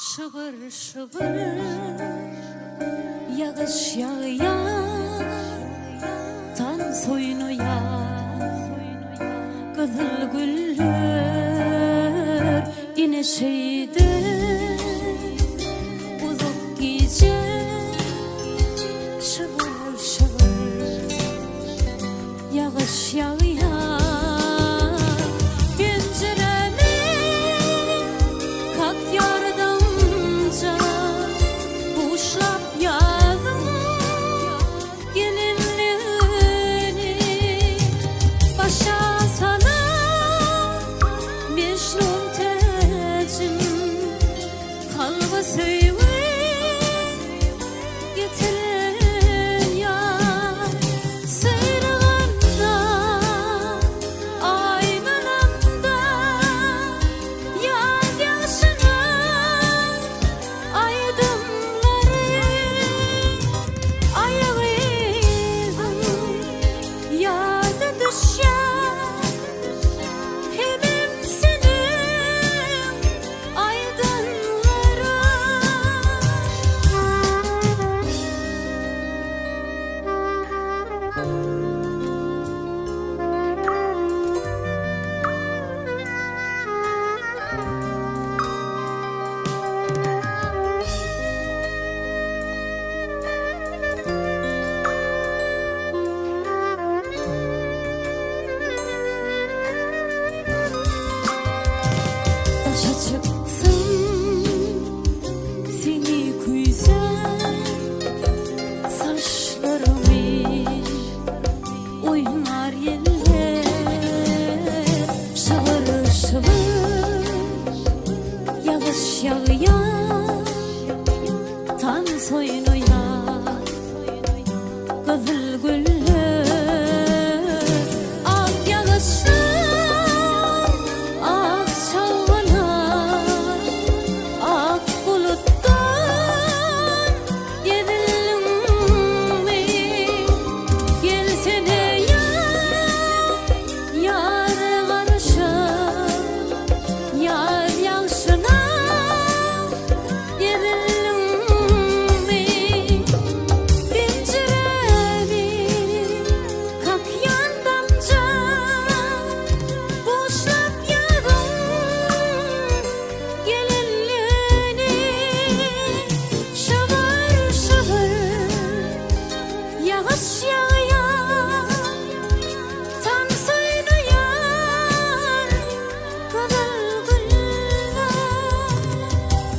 Şıvır şıvır yağış yağıyor, tan soyunuyor, kızıl güller yine şeydi, uzak gece. Şıvır şıvır yağış yağıyor, penceremi kalk yardımca kuşlap yazdım gelinliğini başa salıp meşrum tecim kalba söyleyin getirin ya sıyrığında aynalarımda yaz yaşının aydınları ayağıydım yağdı düşer hemim senin aydınları. Başa çıksın seni güzel saçlarımı oynar yeller şıvır şıvır yağış yağıyor tan soyun